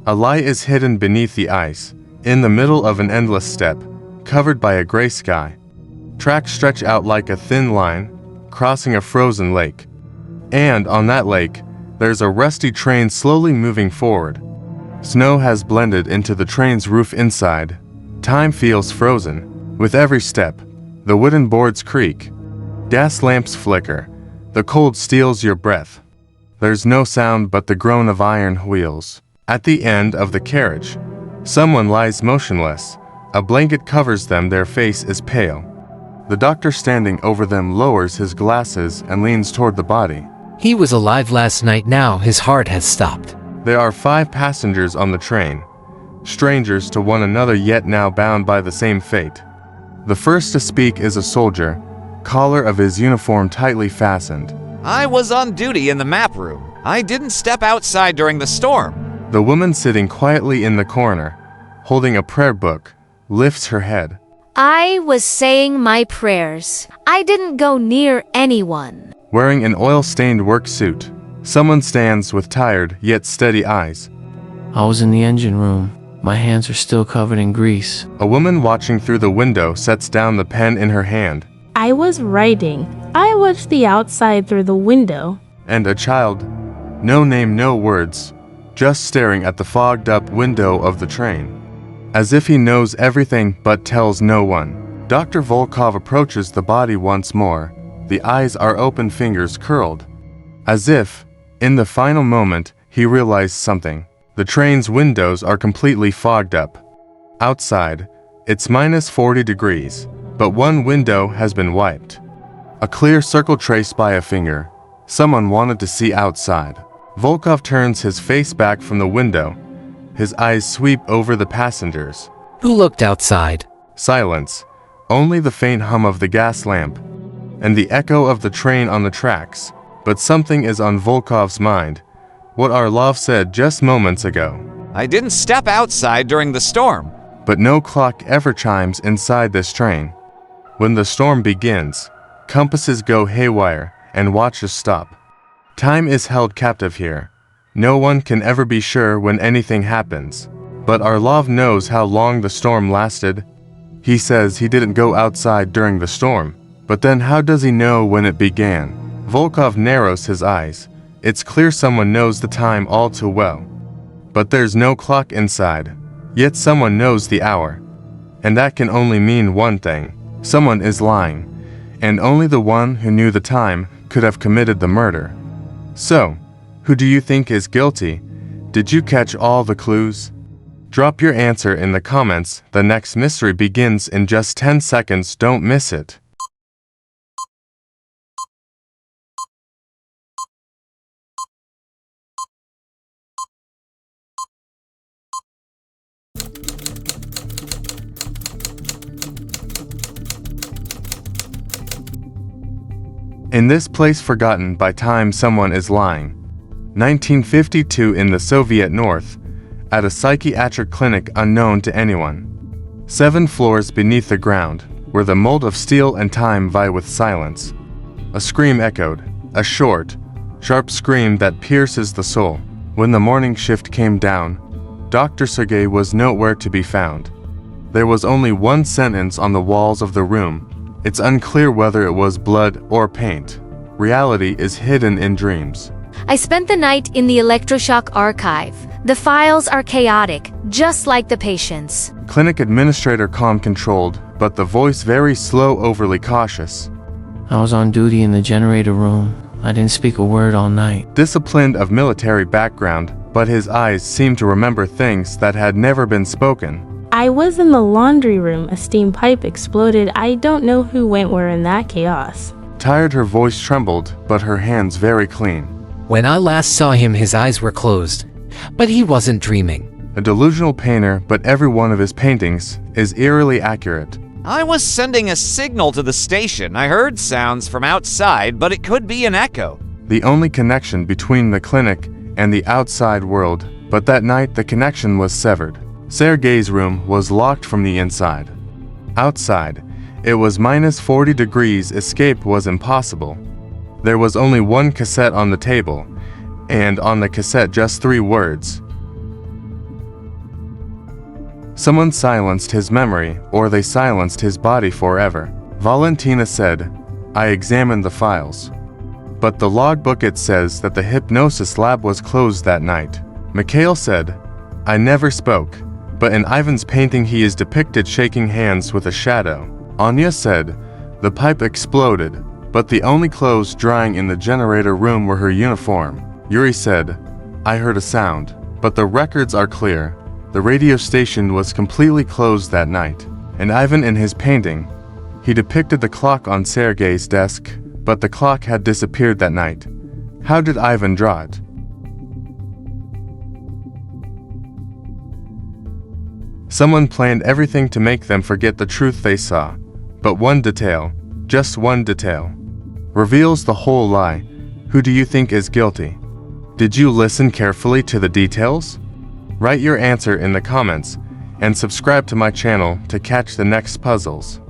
A light is hidden beneath the ice, in the middle of an endless steppe, covered by a gray sky. Tracks stretch out like a thin line, crossing a frozen lake. And on that lake, there's a rusty train slowly moving forward. Snow has blended into the train's roof inside. Time feels frozen. With every step, the wooden boards creak. Gas lamps flicker. The cold steals your breath. There's no sound but the groan of iron wheels. At the end of the carriage, someone lies motionless. A blanket covers them, their face is pale. The doctor standing over them lowers his glasses and leans toward the body. He was alive last night, now his heart has stopped. There are 5 passengers on the train, strangers to one another yet now bound by the same fate. The first to speak is a soldier, collar of his uniform tightly fastened. I was on duty in the map room. I didn't step outside during the storm. The woman sitting quietly in the corner, holding a prayer book, lifts her head. I was saying my prayers. I didn't go near anyone. Wearing an oil-stained work suit, someone stands with tired yet steady eyes. I was in the engine room. My hands are still covered in grease. A woman watching through the window sets down the pen in her hand. I was writing. I watched the outside through the window. And a child, no name, no words, just staring at the fogged-up window of the train. As if he knows everything but tells no one. Dr. Volkov approaches the body once more. The eyes are open, fingers curled. As if, in the final moment, he realized something. The train's windows are completely fogged up. Outside, it's minus 40 degrees, but one window has been wiped. A clear circle traced by a finger. Someone wanted to see outside. Volkov turns his face back from the window. His eyes sweep over the passengers. Who looked outside? Silence. Only the faint hum of the gas lamp, and the echo of the train on the tracks. But something is on Volkov's mind. What Orlov said just moments ago. I didn't step outside during the storm. But no clock ever chimes inside this train. When the storm begins, compasses go haywire and watches stop. Time is held captive here. No one can ever be sure when anything happens. But Orlov knows how long the storm lasted. He says he didn't go outside during the storm. But then how does he know when it began? Volkov narrows his eyes. It's clear someone knows the time all too well. But there's no clock inside. Yet someone knows the hour. And that can only mean one thing. Someone is lying. And only the one who knew the time could have committed the murder. So, who do you think is guilty? Did you catch all the clues? Drop your answer in the comments. The next mystery begins in just 10 seconds. Don't miss it. In this place forgotten by time, someone is lying. 1952 in the Soviet North, at a psychiatric clinic unknown to anyone. 7 floors beneath the ground, where the mold of steel and time vie with silence. A scream echoed, a short, sharp scream that pierces the soul. When the morning shift came down, Dr. Sergei was nowhere to be found. There was only one sentence on the walls of the room. It's unclear whether it was blood or paint. Reality is hidden in dreams. I spent the night in the electroshock archive. The files are chaotic, just like the patient's. Clinic administrator calm, controlled, but the voice very slow, overly cautious. I was on duty in the generator room. I didn't speak a word all night. Disciplined, of military background, but his eyes seemed to remember things that had never been spoken. I was in the laundry room. A steam pipe exploded. I don't know who went where in that chaos. Tired, her voice trembled, but her hands very clean. When I last saw him, his eyes were closed. But he wasn't dreaming. A delusional painter, but every one of his paintings is eerily accurate. I was sending a signal to the station. I heard sounds from outside, but it could be an echo. The only connection between the clinic and the outside world, but that night the connection was severed. Sergei's room was locked from the inside. Outside, it was minus 40 degrees. Escape was impossible. There was only one cassette on the table, and on the cassette just 3 words. Someone silenced his memory, or they silenced his body forever. Valentina said, I examined the files. But the logbook, it says that the hypnosis lab was closed that night. Mikhail said, I never spoke, but in Ivan's painting he is depicted shaking hands with a shadow. Anya said, the pipe exploded, but the only clothes drying in the generator room were her uniform. Yuri said, I heard a sound, but the records are clear. The radio station was completely closed that night. And Ivan, in his painting, he depicted the clock on Sergei's desk, but the clock had disappeared that night. How did Ivan draw it? Someone planned everything to make them forget the truth they saw. But one detail, just one detail, reveals the whole lie. Who do you think is guilty? Did you listen carefully to the details? Write your answer in the comments and subscribe to my channel to catch the next puzzles.